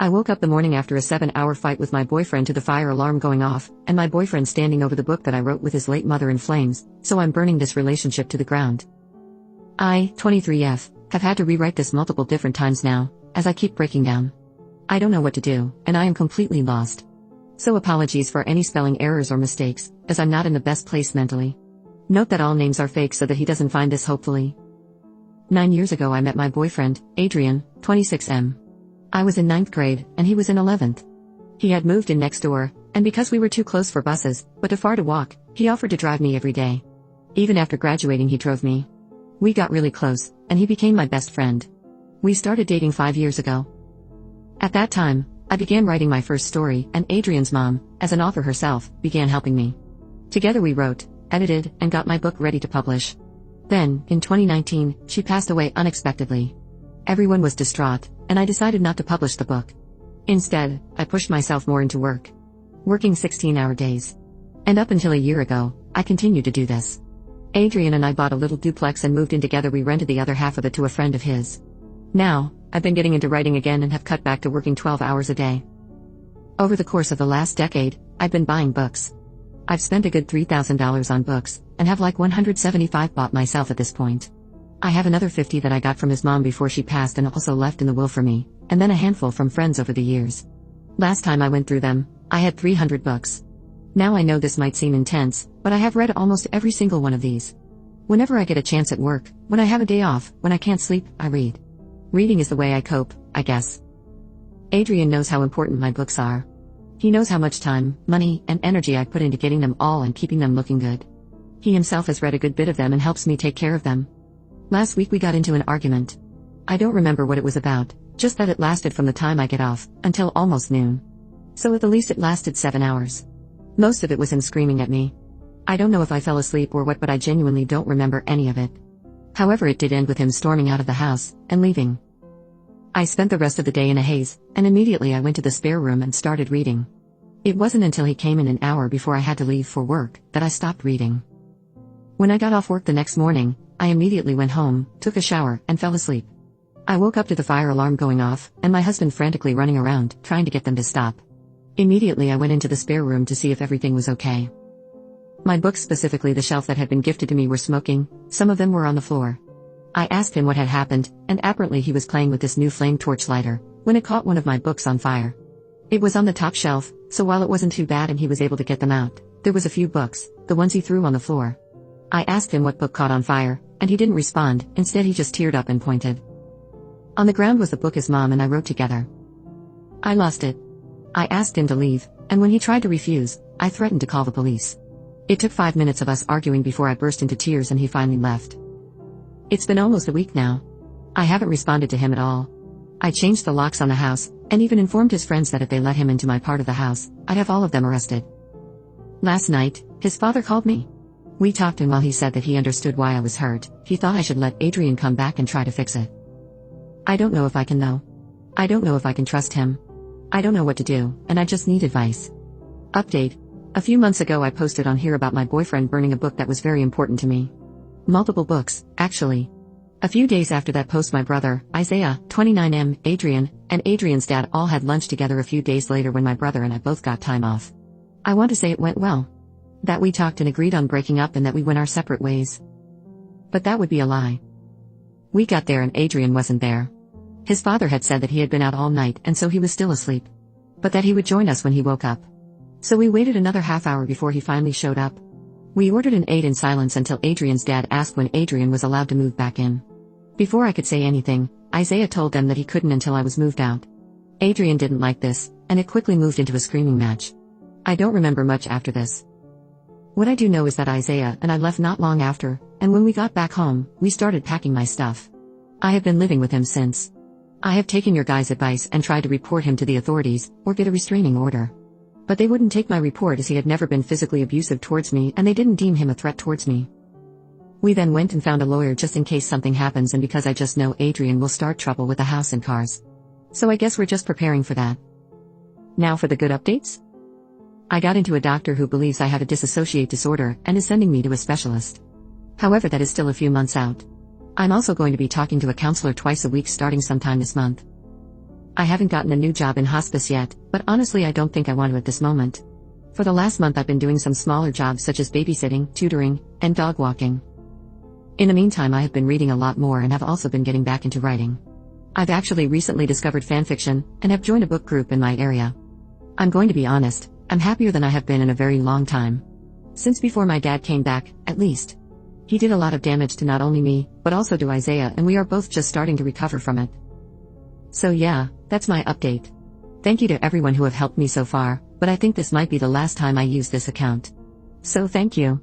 I woke up the morning after a 7-hour fight with my boyfriend to the fire alarm going off, and my boyfriend standing over the book that I wrote with his late mother in flames, so I'm burning this relationship to the ground. I, 23F, have had to rewrite this multiple different times now, as I keep breaking down. I don't know what to do, and I am completely lost. So apologies for any spelling errors or mistakes, as I'm not in the best place mentally. Note that all names are fake so that he doesn't find this hopefully. 9 years ago I met my boyfriend, Adrian, 26M. I was in 9th grade, and he was in 11th. He had moved in next door, and because we were too close for buses, but too far to walk, he offered to drive me every day. Even after graduating he drove me. We got really close, and he became my best friend. We started dating 5 years ago. At that time, I began writing my first story, and Adrian's mom, as an author herself, began helping me. Together we wrote, edited, and got my book ready to publish. Then, in 2019, she passed away unexpectedly. Everyone was distraught, and I decided not to publish the book. Instead, I pushed myself more into work. Working 16-hour days. And up until a year ago, I continued to do this. Adrian and I bought a little duplex and moved in together. We rented the other half of it to a friend of his. Now, I've been getting into writing again and have cut back to working 12 hours a day. Over the course of the last decade, I've been buying books. I've spent a good $3,000 on books, and have like 175 bought myself at this point. I have another 50 that I got from his mom before she passed and also left in the will for me, and then a handful from friends over the years. Last time I went through them, I had 300 books. Now I know this might seem intense, but I have read almost every single one of these. Whenever I get a chance at work, when I have a day off, when I can't sleep, I read. Reading is the way I cope, I guess. Adrian knows how important my books are. He knows how much time, money, and energy I put into getting them all and keeping them looking good. He himself has read a good bit of them and helps me take care of them. Last week we got into an argument. I don't remember what it was about, just that it lasted from the time I get off, until almost noon. So at the least it lasted 7 hours. Most of it was him screaming at me. I don't know if I fell asleep or what, but I genuinely don't remember any of it. However, it did end with him storming out of the house, and leaving. I spent the rest of the day in a haze, and immediately I went to the spare room and started reading. It wasn't until he came in an hour before I had to leave for work, that I stopped reading. When I got off work the next morning, I immediately went home, took a shower, and fell asleep. I woke up to the fire alarm going off, and my husband frantically running around, trying to get them to stop. Immediately I went into the spare room to see if everything was okay. My books, specifically the shelf that had been gifted to me, were smoking, some of them were on the floor. I asked him what had happened, and apparently he was playing with this new flame torch lighter, when it caught one of my books on fire. It was on the top shelf, so while it wasn't too bad and he was able to get them out, there was a few books, the ones he threw on the floor. I asked him what book caught on fire, and he didn't respond. Instead he just teared up and pointed. On the ground was the book his mom and I wrote together. I lost it. I asked him to leave, and when he tried to refuse, I threatened to call the police. It took 5 minutes of us arguing before I burst into tears and he finally left. It's been almost a week now. I haven't responded to him at all. I changed the locks on the house, and even informed his friends that if they let him into my part of the house, I'd have all of them arrested. Last night, his father called me. We talked, and while he said that he understood why I was hurt, he thought I should let Adrian come back and try to fix it. I don't know if I can though. I don't know if I can trust him. I don't know what to do, and I just need advice. Update. A few months ago I posted on here about my boyfriend burning a book that was very important to me. Multiple books, actually. A few days after that post, my brother, Isaiah, 29M, Adrian, and Adrian's dad all had lunch together a few days later when my brother and I both got time off. I want to say it went well. That we talked and agreed on breaking up and that we went our separate ways. But that would be a lie. We got there and Adrian wasn't there. His father had said that he had been out all night and so he was still asleep. But that he would join us when he woke up. So we waited another half hour before he finally showed up. We ordered and ate in silence until Adrian's dad asked when Adrian was allowed to move back in. Before I could say anything, Isaiah told them that he couldn't until I was moved out. Adrian didn't like this, and it quickly moved into a screaming match. I don't remember much after this. What I do know is that Isaiah and I left not long after, and when we got back home, we started packing my stuff. I have been living with him since. I have taken your guys' advice and tried to report him to the authorities, or get a restraining order. But they wouldn't take my report as he had never been physically abusive towards me and they didn't deem him a threat towards me. We then went and found a lawyer just in case something happens, and because I just know Adrian will start trouble with the house and cars. So I guess we're just preparing for that. Now for the good updates? I got into a doctor who believes I have a dissociate disorder and is sending me to a specialist. However, that is still a few months out. I'm also going to be talking to a counselor twice a week starting sometime this month. I haven't gotten a new job in hospice yet, but honestly I don't think I want to at this moment. For the last month I've been doing some smaller jobs such as babysitting, tutoring, and dog walking. In the meantime I have been reading a lot more and have also been getting back into writing. I've actually recently discovered fanfiction, and have joined a book group in my area. I'm going to be honest, I'm happier than I have been in a very long time. Since before my dad came back, at least. He did a lot of damage to not only me, but also to Isaiah, and we are both just starting to recover from it. So yeah, that's my update. Thank you to everyone who have helped me so far, but I think this might be the last time I use this account. So thank you.